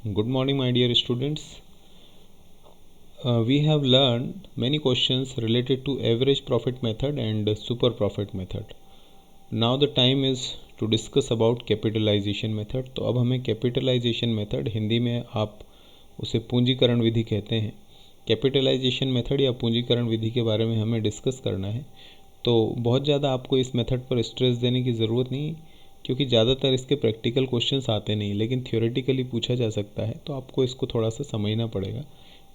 Good morning, my dear students. We have learned many questions related to average profit method and super profit method. Now the time is to discuss about capitalization method. तो अब हमें capitalization method, Hindi में आप उसे पूंजीकरण विधि कहते हैं, capitalisation method या पूंजीकरण विधि के बारे में हमें डिस्कस करना है। तो बहुत ज़्यादा आपको इस मेथड पर स्ट्रेस देने की ज़रूरत नहीं, क्योंकि ज़्यादातर इसके प्रैक्टिकल क्वेश्चंस आते नहीं, लेकिन थ्योरेटिकली पूछा जा सकता है, तो आपको इसको थोड़ा सा समझना पड़ेगा।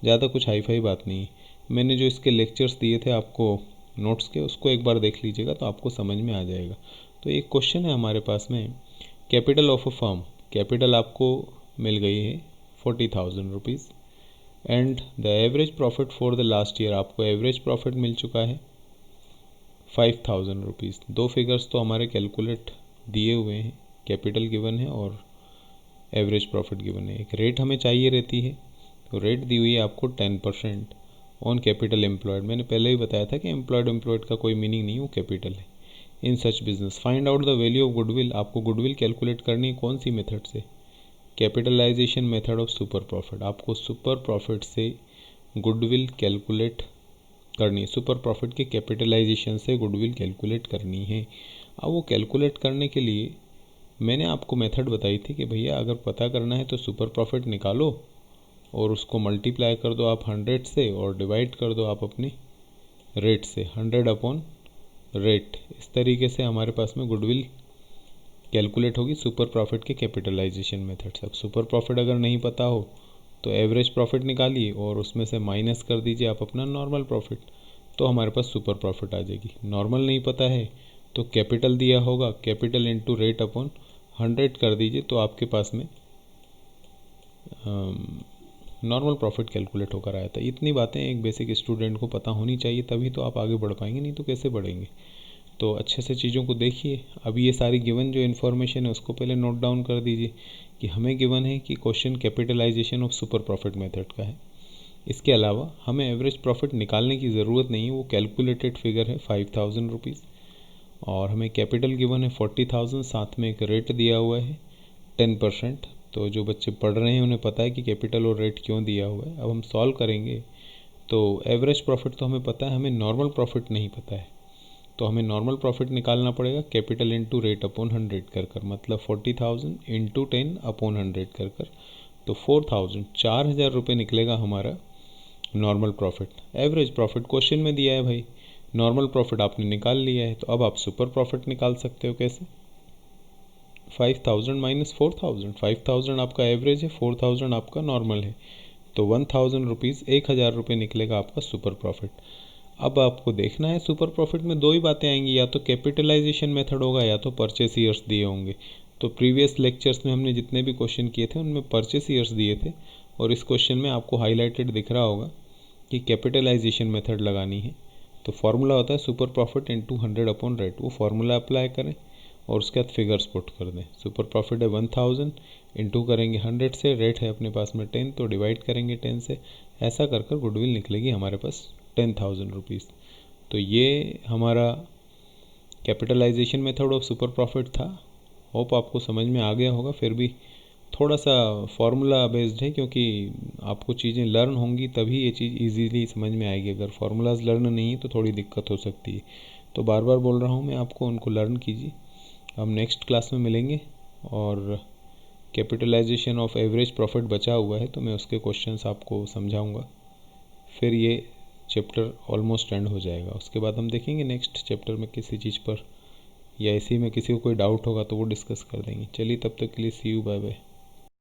ज़्यादा कुछ हाई फाई बात नहीं है। मैंने जो इसके लेक्चर्स दिए थे आपको नोट्स के, उसको एक बार देख लीजिएगा तो आपको समझ में आ जाएगा। तो एक क्वेश्चन है हमारे पास में, capital of a firm, capital आपको मिल गई है 40,000 rupees and the average profit for the last year, आपको एवरेज प्रॉफिट मिल चुका है 5,000 रुपीज़। दो फिगर्स तो हमारे कैलकुलेट दिए हुए हैं, कैपिटल गिवन है और एवरेज प्रॉफिट गिवन है। एक रेट हमें चाहिए रहती है, तो रेट दी हुई है आपको 10% ऑन कैपिटल एम्प्लॉयड। मैंने पहले ही बताया था कि एम्प्लॉयड का कोई मीनिंग नहीं, वो कैपिटल है in such business. Find out the value of goodwill, आपको गुडविल कैलकुलेट करनी है कौन सी मेथड से, capitalisation method of super profit. आपको सुपर प्रॉफिट से गुडविल कैलकुलेट करनी है, सुपर प्रॉफिट के कैपिटलाइजेशन से गुडविल कैलकुलेट करनी है। अब वो कैलकुलेट करने के लिए मैंने आपको मेथड बताई थी कि भैया अगर पता करना है तो सुपर प्रॉफिट निकालो और उसको मल्टीप्लाई कर दो आप 100 से और डिवाइड कर दो आप अपने रेट से, 100 अपॉन रेट। इस तरीके से हमारे पास में गुडविल कैलकुलेट होगी सुपर प्रॉफिट के कैपिटलाइजेशन मेथड से। अब सुपर प्रॉफिट अगर नहीं पता हो तो एवरेज प्रॉफिट निकालिए और उसमें से माइनस कर दीजिए आप अपना नॉर्मल प्रॉफिट, तो हमारे पास सुपर प्रॉफिट आ जाएगी। नॉर्मल नहीं पता है तो कैपिटल दिया होगा, कैपिटल इंटू रेट अपॉन 100 कर दीजिए, तो आपके पास में नॉर्मल प्रॉफिट कैलकुलेट होकर आया था। इतनी बातें एक बेसिक स्टूडेंट को पता होनी चाहिए, तभी तो आप आगे बढ़ पाएंगे, नहीं तो कैसे बढ़ेंगे। तो अच्छे से चीज़ों को देखिए। अब ये सारी गिवन जो इन्फॉर्मेशन है उसको पहले नोट डाउन कर दीजिए कि हमें गिवन है कि question capitalization of super profit method का है। इसके अलावा हमें एवरेज प्रॉफिट निकालने की ज़रूरत नहीं है, वो कैलकुलेटेड फिगर है 5,000 रुपीज़ और हमें कैपिटल गिवन है 40,000, साथ में एक रेट दिया हुआ है 10%। तो जो बच्चे पढ़ रहे हैं उन्हें पता है कि कैपिटल और रेट क्यों दिया हुआ है। अब हम सॉल्व करेंगे तो एवरेज प्रॉफिट तो हमें पता है, हमें नॉर्मल प्रॉफिट नहीं पता है, तो हमें नॉर्मल प्रॉफिट निकालना पड़ेगा कैपिटल इंटू रेट अपॉन 100 कर कर, मतलब 40,000 इंटू 10 अपॉन 100 कर कर, तो 4,000 रुपये निकलेगा हमारा normal profit. Average profit question में दिया है भाई, नॉर्मल प्रॉफिट आपने निकाल लिया है, तो अब आप सुपर प्रॉफिट निकाल सकते हो। कैसे, 5,000 माइनस 4,000, 5,000 आपका एवरेज है, 4,000 आपका नॉर्मल है, तो 1,000 रुपीज़, 1,000 रुपये निकलेगा आपका सुपर प्रॉफिट। अब आपको देखना है सुपर प्रॉफिट में दो ही बातें आएंगी, या तो कैपिटलाइजेशन मेथड होगा या तो परचेस ईयर्स दिए होंगे। तो प्रीवियस लेक्चर्स में हमने जितने भी क्वेश्चन किए थे उनमें परचेस ईयर्स दिए थे, और इस क्वेश्चन में आपको हाईलाइटेड दिख रहा होगा कि कैपिटलाइजेशन मेथड लगानी है। तो फार्मूला होता है super profit into 100 upon rate, वो फार्मूला अप्लाई करें और उसके बाद फिगर्स पुट कर दें। सुपर प्रॉफिट है 1,000, इंटू करेंगे 100 से, रेट है अपने पास में 10, तो डिवाइड करेंगे 10 से। ऐसा कर कर गुडविल निकलेगी हमारे पास 10,000 रुपीज़। तो ये हमारा capitalization method of super profit था। होप आपको समझ में आ गया होगा। फिर भी थोड़ा सा फार्मूला बेस्ड है, क्योंकि आपको चीज़ें लर्न होंगी तभी ये चीज़ इजीली समझ में आएगी। अगर फार्मूलाज लर्न नहीं है तो थोड़ी दिक्कत हो सकती है। तो बार बार बोल रहा हूँ मैं आपको, उनको लर्न कीजिए। हम नेक्स्ट क्लास में मिलेंगे और कैपिटलाइजेशन ऑफ एवरेज प्रॉफिट बचा हुआ है, तो मैं उसके क्वेश्चंस आपको समझाऊंगा। फिर ये चैप्टर ऑलमोस्ट एंड हो जाएगा। उसके बाद हम देखेंगे नेक्स्ट चैप्टर में किसी चीज़ पर, या इसी में किसी को कोई डाउट होगा तो वो डिस्कस कर देंगे। चलिए, तब तक के लिए सी यू, बाय बाय।